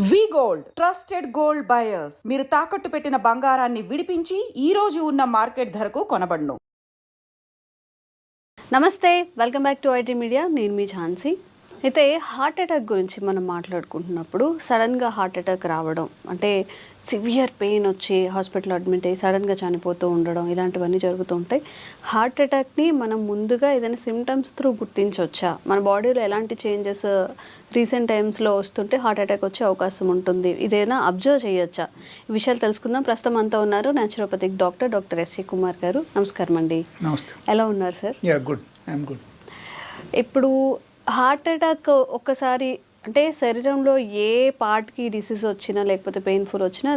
వి gold trusted gold buyers. మీరు తాకట్టు పెట్టిన బంగారాన్ని విడిపించి ఈ రోజు ఉన్న మార్కెట్ ధరకు కొనబడును. నమస్తే, welcome back to iDream media. నేను మీ ఝాన్సీ. అయితే హార్ట్ అటాక్ గురించి మనం మాట్లాడుకుంటున్నప్పుడు సడన్గా హార్ట్ అటాక్ రావడం అంటే సివియర్ పెయిన్ వచ్చి హాస్పిటల్లో అడ్మిట్ అయ్యి సడన్గా చనిపోతూ ఉండడం ఇలాంటివన్నీ జరుగుతూ ఉంటాయి. హార్ట్ అటాక్ని మనం ముందుగా ఏదైనా సిమ్టమ్స్ త్రూ గుర్తించవచ్చా? మన బాడీలో ఎలాంటి చేంజెస్ రీసెంట్ టైమ్స్లో వస్తుంటే హార్ట్ అటాక్ వచ్చే అవకాశం ఉంటుంది, ఇదేనా అబ్జర్వ్ చేయొచ్చా? ఈ విషయాలు తెలుసుకుందాం. ప్రస్తుతం అంతా ఉన్నారు న్యాచురోపతిక్ డాక్టర్ ఎస్సి కుమార్ గారు. నమస్కారం అండి. నమస్తే. ఎలా ఉన్నారు సార్? గుడ్. I'm good. ఇప్పుడు హార్ట్ అటాక్ ఒక్కసారి అంటే శరీరంలో ఏ పార్ట్కి డిసీజ్ వచ్చినా లేకపోతే పెయిన్ఫుల్ వచ్చినా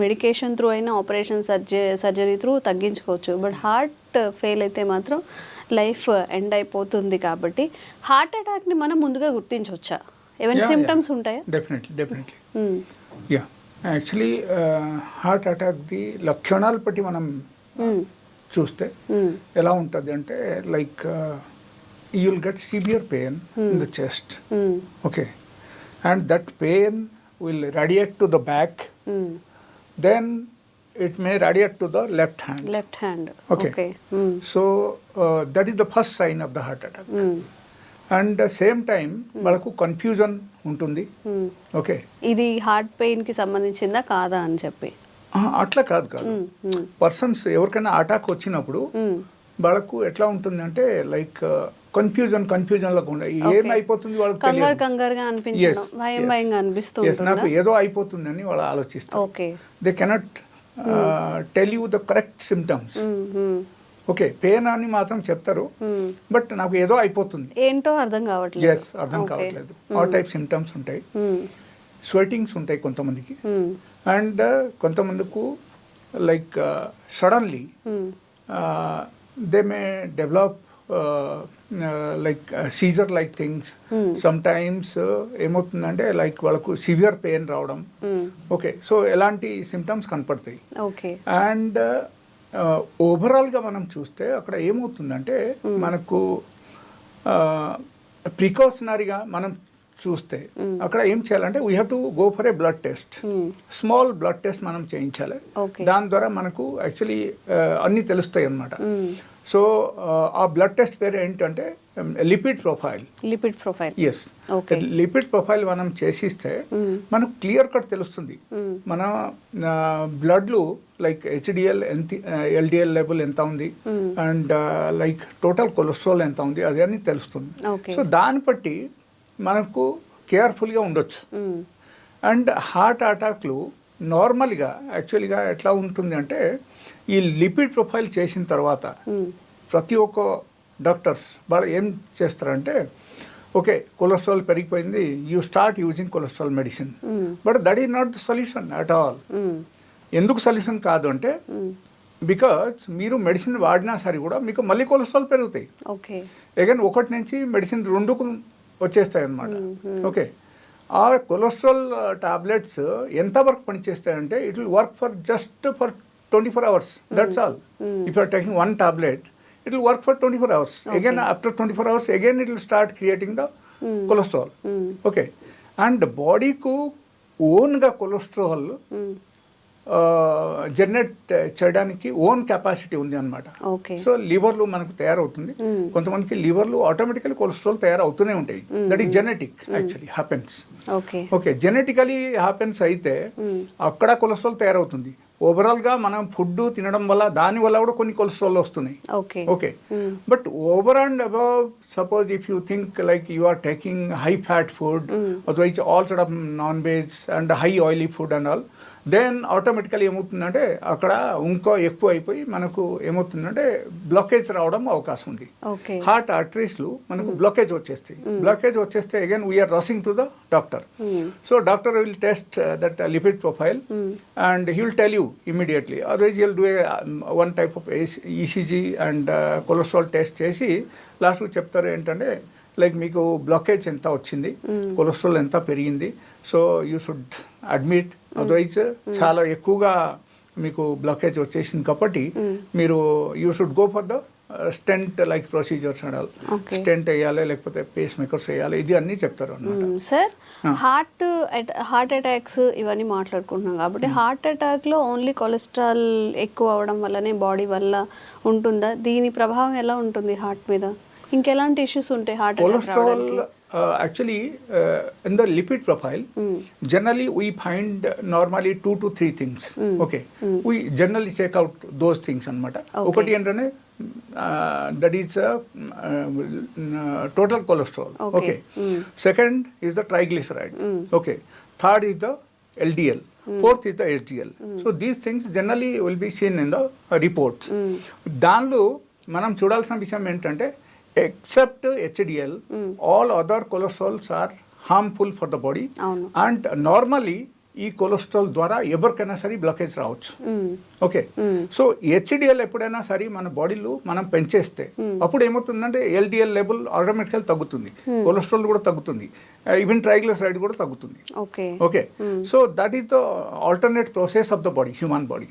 మెడికేషన్ త్రూ అయినా ఆపరేషన్ సర్జరీ త్రూ తగ్గించుకోవచ్చు. బట్ హార్ట్ ఫెయిల్ అయితే మాత్రం లైఫ్ ఎండ్ అయిపోతుంది. కాబట్టి హార్ట్ అటాక్ని మనం ముందుగా గుర్తించవచ్చా? ఏమైనా సిమ్టమ్స్ ఉంటాయా? డెఫినెట్లీ యాక్చువల్లీ హార్ట్ అటాక్ది లక్షణాలు బట్టి మనం చూస్తే ఎలా ఉంటుంది అంటే like you will get severe pain in the chest. Okay. And that pain will radiate to the back. Then it may radiate to the left hand. Okay. So that is the first sign of the heart attack. And the same time వాళ్ళకు confusion ఉంటుంది. Okay, ఇది heart pain కి సంబంధించిందా కాదా అని చెప్పి అట్లా కాదు persons ఎవరికైనా అటాక్ వచ్చినప్పుడు వాళ్ళకు ఎట్లా ఉంటుంది అంటే లైక్ కన్ఫ్యూజన్ లేకుండా ఏమైపోతుంది వాళ్ళకి నాకు ఏదో అయిపోతుంది అని వాళ్ళు ఆలోచిస్తారు. They cannot tell you the correct symptoms. Okay, pain అని మాత్రం చెప్తారు, బట్ నాకు ఏదో అయిపోతుంది ఏంటో అర్థం కావట్లేదు. అర్థం కావట్లేదు. ఆ టైప్ సిమ్టమ్స్ ఉంటాయి. స్వెటింగ్స్ ఉంటాయి కొంతమందికి. అండ్ కొంతమందికి like suddenly they may develop like seizure like things. Sometimes ఏమవుతుందంటే లైక్ వాళ్ళకు సివియర్ పెయిన్ రావడం. ఓకే, సో ఎలాంటి సిమ్టమ్స్ కనపడతాయి. అండ్ ఓవరాల్గా మనం చూస్తే అక్కడ ఏమవుతుందంటే మనకు ప్రికాషనరీగా మనం చూస్తే అక్కడ ఏం చేయాలంటే we have to go for a blood test. Small blood test మనం చేయించాలి. దాని ద్వారా మనకు యాక్చువల్లీ అన్నీ తెలుస్తాయి అన్నమాట. సో ఆ బ్లడ్ టెస్ట్ పేరు ఏంటంటే lipid profile. Yes, lipid profile మనం చేసిస్తే మనకు క్లియర్ కట్ తెలుస్తుంది మన బ్లడ్లు లైక్ హెచ్డిఎల్ ఎల్డిఎల్ లెవెల్ ఎంత ఉంది అండ్ లైక్ టోటల్ కొలెస్ట్రాల్ ఎంత ఉంది, అది అన్నీ తెలుస్తుంది. సో దాన్ని బట్టి మనకు కేర్ఫుల్గా ఉండొచ్చు. అండ్ హార్ట్ అటాక్లు నార్మల్గా యాక్చువల్గా ఎట్లా ఉంటుంది అంటే ఈ లిపిడ్ ప్రొఫైల్ చేసిన తర్వాత ప్రతి ఒక్క డాక్టర్స్ వాళ్ళు ఏం చేస్తారంటే ఓకే కొలెస్ట్రాల్ పెరిగిపోయింది, you start using cholesterol medicine. But that is not the solution at all. ఎందుకు సొల్యూషన్ కాదు అంటే బికాజ్ మీరు మెడిసిన్ వాడినా సరే కూడా మీకు మళ్ళీ కొలెస్ట్రాల్ పెరుగుతాయి. అగైన్ ఒకటి నుంచి మెడిసిన్ రెండుకు వచ్చేస్తాయి అన్నమాట. ఓకే, ఆ కొలెస్ట్రాల్ టాబ్లెట్స్ ఎంతవరకు పనిచేస్తాయంటే it will work for just for 24 hours. That's all. If you are taking one tablet, it will work for 24 hours. Again, after 24 hours, again it will start creating the cholesterol. Okay, and the body ku own ga cholesterol generate చేయడానికి own capacity ఉంది అనమాట. So లివర్లు మనకు తయారవుతుంది. కొంతమందికి లివర్లు automatically cholesterol తయారవుతూనే ఉంటాయి. That is genetic actually happens. Okay, genetically happens అయితే అక్కడ cholesterol తయారవుతుంది. ఓవరాల్గా మనం ఫుడ్ తినడం వల్ల దానివల్ల కూడా కొన్ని కొలెస్ట్రాల్ వస్తున్నాయి. Okay, but over and above suppose if you think like you are taking high fat food otherwise all sort of non veg and high oily food and all, then automatically ఏమవుతుందంటే అక్కడ ఇంకో ఎక్కువ అయిపోయి మనకు ఏమవుతుందంటే blockage రావడం అవకాశం ఉంది. హార్ట్ ఆర్టరీస్లు మనకు బ్లాకేజ్ వచ్చేస్తాయి. బ్లాకేజ్ వచ్చేస్తే again we are rushing to the doctor. So doctor will test that lipid profile and he will tell you immediately. Otherwise he will do one type of ECG and cholesterol test చేసి లాస్ట్కు చెప్తారు ఏంటంటే like మీకు blockage ఎంత వచ్చింది, cholesterol ఎంత పెరిగింది, so you should admit. Otherwise చాలా ఎక్కువగా మీకు బ్లాకేజ్ వచ్చేసింది కాబట్టి మీరు you should go for the stent like procedures అనాలి, స్టెంట్ వేయాలి లేకపోతే పేస్ మేకర్స్ వేయాలి, ఇది అన్నీ చెప్తారు అనమాట. సార్ హార్ట్ అటాక్స్ ఇవన్నీ మాట్లాడుకుంటున్నాం కాబట్టి హార్ట్ అటాక్లో ఓన్లీ కొలెస్ట్రాల్ ఎక్కువ అవడం వల్లనే బాడీ వల్ల ఉంటుందా? దీని ప్రభావం ఎలా ఉంటుంది హార్ట్ మీద? ఇంకెలాంటి ఇష్యూస్ ఉంటాయి heart attack cholesterol actually in the lipid profile generally we find normally 2 to 3 things. Okay, we generally check out those things anamata. Okati entane that is total cholesterol. Okay. Second is the triglyceride. Okay. Third is the LDL. Fourth is the HDL. So these things generally will be seen in the reports. దానిలో మనం చూడాల్సిన విషయం ఏంటంటే except HDL, all other cholesterols are harmful for the body. And normally ఈ cholesterol ద్వారా ఎవరికైనా సరే blockage రావచ్చు. ఓకే, సో హెచ్డిఎల్ ఎప్పుడైనా సరే మన బాడీలో మనం పెంచేస్తే అప్పుడు ఏమవుతుందంటే ఎల్డిఎల్ లెవెల్ ఆటోమేటిక్గా తగ్గుతుంది, కొలెస్ట్రాల్ కూడా తగ్గుతుంది, ఈవెన్ ట్రైగ్లిసరైడ్ కూడా తగ్గుతుంది. Okay, so that is the alternate process of the body, human body.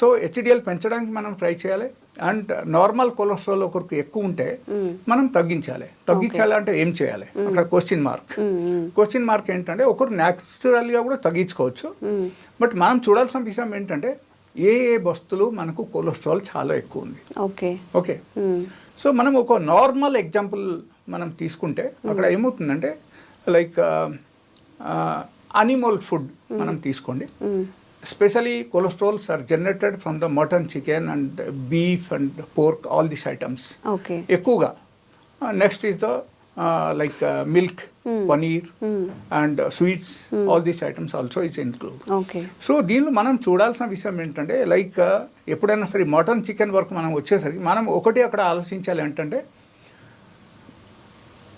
So HDL పెంచడానికి మనం ట్రై చేయాలి. అండ్ నార్మల్ కొలెస్ట్రాల్ ఒకరికి ఎక్కువ ఉంటే మనం తగ్గించాలి. అంటే ఏం చేయాలి? అక్కడ క్వశ్చన్ మార్క్ ఏంటంటే ఒకరు న్యాచురల్గా కూడా తగ్గించుకోవచ్చు. బట్ మనం చూడాల్సిన విషయం ఏంటంటే ఏ వస్తువులు మనకు కొలెస్ట్రాల్ చాలా ఎక్కువ ఉంది. ఓకే, సో మనం ఒక నార్మల్ ఎగ్జాంపుల్ మనం తీసుకుంటే అక్కడ ఏమవుతుందంటే లైక్ అనిమల్ ఫుడ్ మనం తీసుకోండి. Especially cholesterols are generated from the mutton, chicken and beef and pork, all these items. Okay. ఎక్కువగా. Next is the like milk, paneer and sweets, all these items also is included. Okay. So దీనిలో మనం చూడాల్సిన విషయం ఏంటంటే like ఎప్పుడైనా సరే mutton chicken వరకు మనం వచ్చేసరికి మనం ఒకటి అక్కడ ఆలోచించాలి ఏంటంటే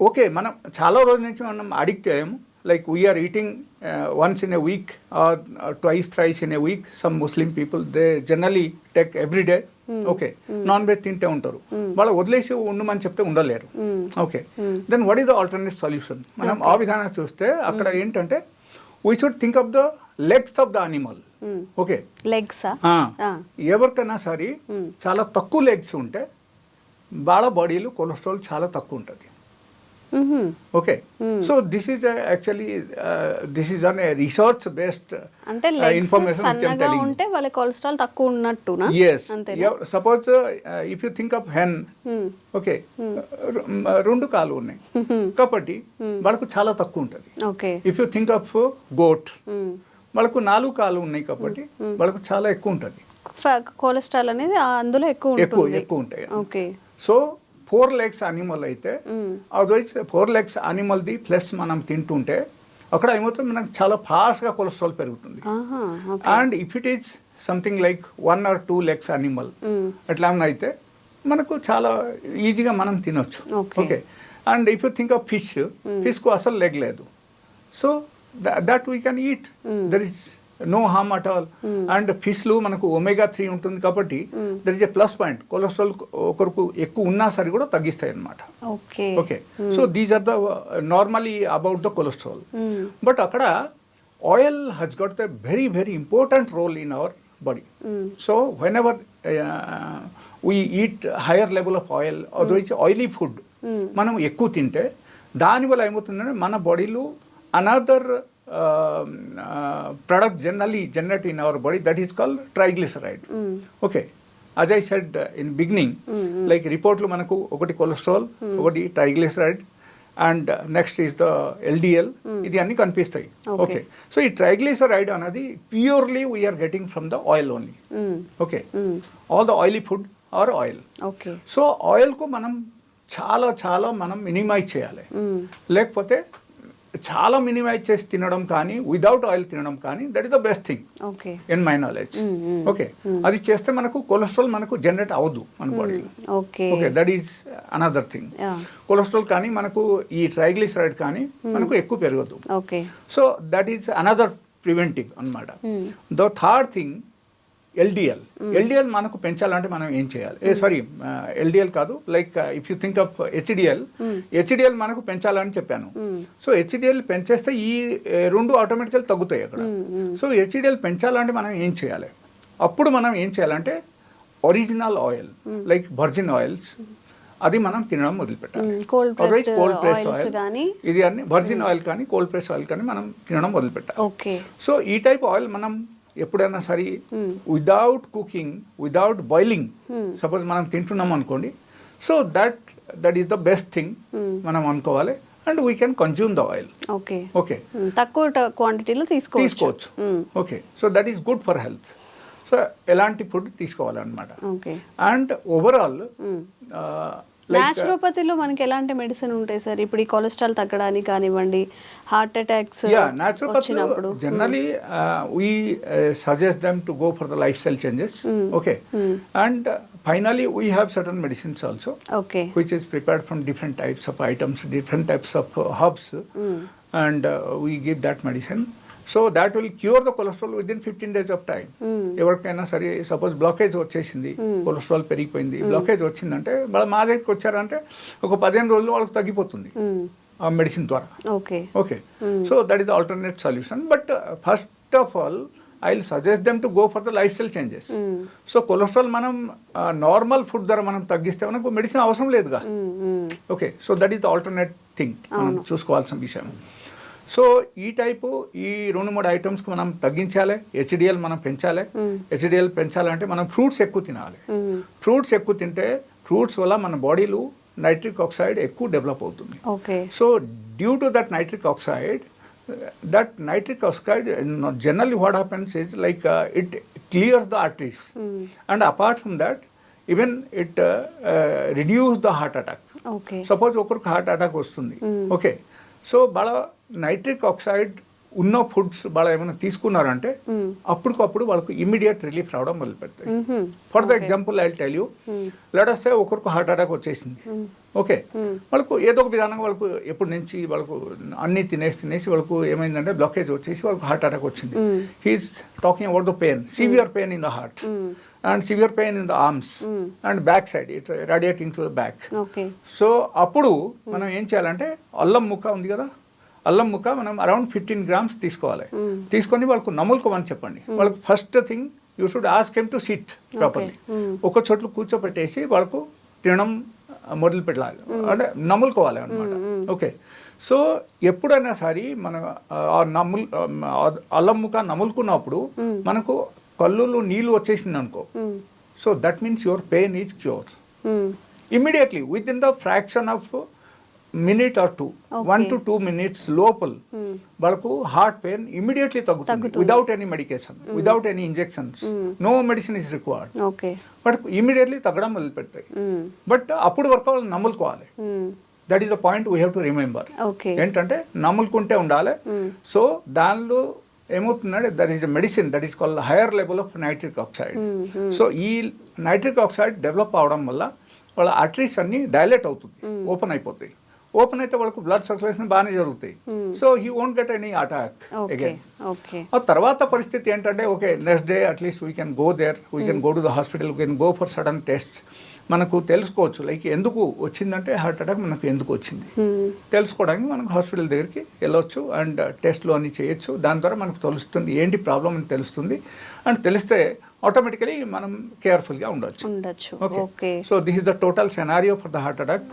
ఓకే మనం చాలా రోజుల నుంచి మనం అడిక్ట్ అయ్యాము. Like we are eating once in a week or twice, thrice in a week. Some Muslim people, they generally take every day. Okay, non-veg తింటే ఉంటారు, వాళ్ళు వదిలేసి ఉండమని చెప్తే ఉండలేరు. Okay, then what is the alternate solution? మనం ఆ విధానం చూస్తే అక్కడ ఏంటంటే we should think of the legs of the animal. Okay, legs ఎవరికైనా సరే చాలా తక్కువ లెగ్స్ ఉంటే వాళ్ళ బాడీలో కొలెస్ట్రాల్ చాలా తక్కువ ఉంటుంది. Okay, so this is actually this is on research based information ఉంటే వాళ్ళ కొలెస్ట్రాల్ తక్కువ ఉన్నట్టునా? yes, suppose if you think of hen, okay, 2 కాళ్ళు ఉన్నాయి కాబట్టి వాళ్ళకు చాలా తక్కువ ఉంటుంది. If you think of goat, వాళ్ళకు 4 కాళ్ళు ఉన్నాయి కాబట్టి వాళ్ళకు చాలా ఎక్కువ ఉంటుంది. కొలెస్ట్రాల్ అనేది అందులో ఎక్కువ ఉంటాయి. ఓకే, సో 4 legs అనిమల్ అయితే అదర్వైజ్ 4 legs అనిమల్ది ప్లస్ మనం తింటుంటే అక్కడ ఏమవుతుంది మనకు చాలా ఫాస్ట్గా కొలెస్ట్రాల్ పెరుగుతుంది. And if it is something like 1 or 2 legs animal అట్లా అయితే మనకు చాలా ఈజీగా మనం తినొచ్చు. Okay, and if you think of ఫిష్కు అసలు లెగ్ లేదు, so that we can eat, there is no harm at all. And ఫిష్లు మనకు omega-3 ఉంటుంది కాబట్టి there is a plus point. Cholesterol ఒకరికి ఎక్కువ ఉన్నా సరే కూడా తగ్గిస్తాయి అన్నమాట. Okay, so these are the normally about the cholesterol. But అక్కడ oil has got the very very important role in our body. So whenever we eat higher level of oil, otherwise oily food మనం ఎక్కువ తింటే దానివల్ల ఏమవుతుందంటే మన బాడీలో another product generally generate in our body that is called triglyceride. Okay, as I said in beginning, like report lo manaku okati cholesterol, okati triglyceride and next is the LDL, idi anni kanipistayi. Okay, so ee triglyceride anadi purely we are getting from the oil only. Okay, all the oily food are oil. Okay, so oil ko manam చాలా మనం minimise చేయాలి. లేకపోతే చాలా minimise చేసి తినడం కానీ without oil తినడం కానీ that is the best thing in my knowledge. Okay, అది చేస్తే మనకు కొలెస్ట్రాల్ మనకు జనరేట్ అవ్వదు మన బాడీలో. Okay, that is another thing. Cholesterol కానీ మనకు ఈ ట్రైగ్లిసరైడ్ కానీ మనకు ఎక్కువ పెరగదు. So that is another preventive అన్నమాట. ద థర్డ్ థింగ్ ఎల్డిఎల్ మనకు పెంచాలంటే మనం ఏం చేయాలి? ఎల్డిఎల్ కాదు, like if you think of HDL మనకు పెంచాలని చెప్పాను. సో హెచ్డిఎల్ పెంచేస్తే ఈ 2 ఆటోమేటికల్ తగ్గుతాయి అక్కడ. సో హెచ్డిఎల్ పెంచాలంటే మనం ఏం చేయాలి? అప్పుడు మనం ఏం చేయాలంటే original oil like virgin oils అది మనం తినడం మొదలుపెట్టాలి. కోల్డ్ ప్రెస్ ఆయిల్స్ ఆయిల్ కానీ ఇది అన్ని వర్జిన్ ఆయిల్ కానీ కోల్డ్ ప్రెస్ ఆయిల్ కానీ మనం తినడం మొదలుపెట్టాలి. ఓకే. సో ఈ టైప్ ఆయిల్ మనం ఎప్పుడైనా సరే without cooking, without boiling suppose మనం తింటున్నాం అనుకోండి, so that is the best thing మనం అనుకోవాలి. And we can consume the oil. Okay. Okay, తక్కువ క్వాంటిటీలో తీసుకోవచ్చు. Okay, so that is good for health. So ఎలాంటి ఫుడ్ తీసుకోవాలన్నమాట. ఓకే. అండ్ ఓవరాల్ న్యాచురోపతిలో మనకి ఎలాంటి మెడిసిన్ ఉంటాయి సార్? ఇప్పుడు ఈ కొలెస్ట్రాల్ తగ్గడానికి కానివ్వండి, హార్ట్ అటాక్స్ వచ్చినప్పుడు generally we suggest them to go for the lifestyle changes. Okay. And finally we have certain medicines also, okay, which is prepared from different types of items, different types of herbs, and we give that medicine. So that will cure the cholesterol with in 15 days of time. ఎవరికైనా సరే suppose blockage వచ్చేసింది, cholesterol పెరిగిపోయింది, blockage వచ్చిందంటే వాళ్ళు మా దగ్గరికి వచ్చారంటే ఒక 15 రోజులు వాళ్ళకి తగ్గిపోతుంది ఆ మెడిసిన్ ద్వారా. Okay. Okay, so that is the alternate solution. But first of all I will suggest them to go for the life style changes. So cholesterol మనం నార్మల్ ఫుడ్ ద్వారా మనం తగ్గిస్తే మనకు మెడిసిన్ అవసరం లేదుగా. Okay, so that is the alternate thing మనం చూసుకోవాల్సిన విషయం. సో ఈ టైపు ఈ 2-3 ఐటమ్స్కి మనం తగ్గించాలి. హెచ్డిఎల్ మనం పెంచాలి. హెచ్డిఎల్ పెంచాలంటే మనం ఫ్రూట్స్ ఎక్కువ తినాలి. ఫ్రూట్స్ ఎక్కువ తింటే ఫ్రూట్స్ వల్ల మన బాడీలో నైట్రిక్ ఆక్సైడ్ ఎక్కువ డెవలప్ అవుతుంది. So due to that nitric oxide generally what happens is like it clears the arteries, and apart from that even it reduce the heart attack. Okay. Suppose okarku heart attack వస్తుంది, okay, so బాగా nitric oxide ఉన్న foods బాగా ఏమైనా తీసుకున్నారంటే అప్పటికప్పుడు వాళ్ళకు immediate relief రావడం మొదలు పెడతాయి. For the example I tell you, let us say ఒకరికి హార్ట్ అటాక్ వచ్చేసింది, ఓకే, వాళ్ళకు ఏదో ఒక విధానంగా వాళ్ళకు ఎప్పటి నుంచి వాళ్ళకు అన్ని తినేసి వాళ్ళకు ఏమైందంటే బ్లాకేజ్ వచ్చేసి వాళ్ళకు హార్ట్ అటాక్ వచ్చింది. He is talking about the pain, severe pain in the heart and severe pain in the arms and back side, it radiating to the back. Okay. So అప్పుడు మనం ఏం చేయాలంటే అల్లం ముక్క ఉంది కదా, అల్లం ముక్క మనం అరౌండ్ 15 grams తీసుకోవాలి. తీసుకొని వాళ్ళకు నములుకోమని చెప్పండి. వాళ్ళకు first thing you should ask him to SIT properly. ఒక చోట్ల కూర్చోపెట్టేసి వాళ్ళకు తినడం మొదలు పెట్టాలి, అంటే నములుకోవాలి అనమాట. ఓకే, సో ఎప్పుడైనా సరే మన అల్లం ముక్క నములుకున్నప్పుడు మనకు కళ్ళులో నీళ్ళు వచ్చేసింది అనుకో, so that means your pain is cure immediately within the fraction of minute or 1 to 2 minutes లోపల వాళ్ళకు హార్ట్ పెయిన్ ఇమ్మీడియట్లీ తగ్గుతుంది. Without any medication, without any injections, no medicine is required. But immediately తగ్గడం మొదలు పెడతాయి. But అప్పుడు వరకు వాళ్ళు నమ్ములుకోవాలి. That is the point we have to remember. ఏంటంటే నమ్ములుకుంటే ఉండాలి. సో దానిలో ఏమవుతుందంటే that is the medicine that is called hire level of nitric oxide. So ఈ నైట్రిక్ ఆక్సైడ్ డెవలప్ అవడం వల్ల వాళ్ళ ఆర్టరీస్ అన్ని డైలేట్ అవుతుంది, ఓపెన్ అయిపోతాయి. ఓపెన్ అయితే వాళ్ళకు బ్లడ్ సర్క్యులేషన్ బాగానే జరుగుతాయి. So he won't get any attack again. ఆ తర్వాత పరిస్థితి ఏంటంటే okay, next day at least we can go there, we can go to the hospital, we can go for sudden test. మనకు తెలుసుకోవచ్చు లైక్ ఎందుకు వచ్చిందంటే హార్ట్ అటాక్ మనకు ఎందుకు వచ్చింది తెలుసుకోవడానికి మనకు హాస్పిటల్ దగ్గరికి వెళ్ళొచ్చు అండ్ టెస్ట్లు అన్నీ చేయొచ్చు. దాని ద్వారా మనకు తెలుస్తుంది ఏంటి ప్రాబ్లం అని తెలుస్తుంది. అండ్ తెలిస్తే ఆటోమేటికలీ మనం కేర్ఫుల్గా ఉండొచ్చు. Okay, so this is the total scenario for the heart attack.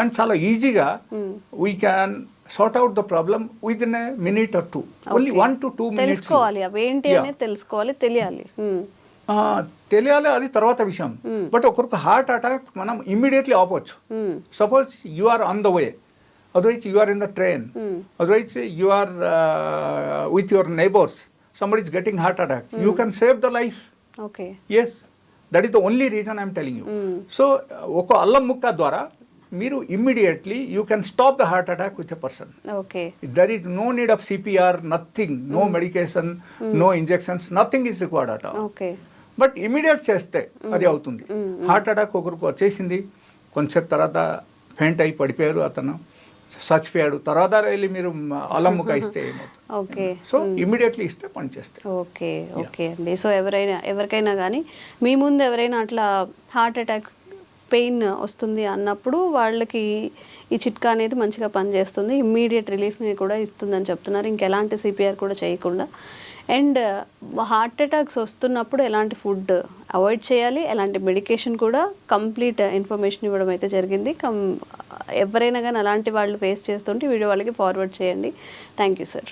And చాలా ఈజీగా we can sort out the problem with in a minute or 2, only 1 to 2 minutes. తెలియాలి, అది తర్వాత విషయం. బట్ ఒకరికి హార్ట్ అటాక్ మనం ఇమ్మీడియట్లీ ఆపవచ్చు. Suppose you are on the way, otherwise you are in the train, otherwise you are with your neighbours, somebody is getting heart attack, you can save the life. Okay. Yes, that is the only reason I am telling you. So ఒక అల్లం ముక్క ద్వారా మీరు immediately you can stop the heart attack with a person. Okay. There is no need of CPR, nothing, no medication, no injections, nothing is required at all. Okay. But immediate చేస్తే అది అవుతుంది. Heart attack ఒకరికి వచ్చేసింది, కొంచెం తర్వాత faint అయి పడిపోయారు, అతను చచ్చిపోయాడు, తర్వాత వెళ్ళి మీరు అల్లం ముక్క ఇస్తే ఏమవుతుంది? సో ఇమీడియట్లీ ఇస్తే పనిచేస్తాయి. ఓకే అండి. సో ఎవరికైనా కానీ మీ ముందు ఎవరైనా అట్లా హార్ట్ అటాక్ పెయిన్ వస్తుంది అన్నప్పుడు వాళ్ళకి ఈ చిట్కా అనేది మంచిగా పనిచేస్తుంది, ఇమ్మీడియట్ రిలీఫ్ని కూడా ఇస్తుందని చెప్తున్నారు, ఇంకెలాంటి సిపిఆర్ కూడా చేయకుండా. అండ్ హార్ట్ అటాక్స్ వస్తున్నప్పుడు ఎలాంటి ఫుడ్ అవాయిడ్ చేయాలి, ఎలాంటి మెడికేషన్ కూడా కంప్లీట్ ఇన్ఫర్మేషన్ ఇవ్వడం అయితే జరిగింది. ఎవరైనా కానీ అలాంటి వాళ్ళు ఫేస్ చేస్తుంటే వీడియో వాళ్ళకి ఫార్వర్డ్ చేయండి. Thank you sir.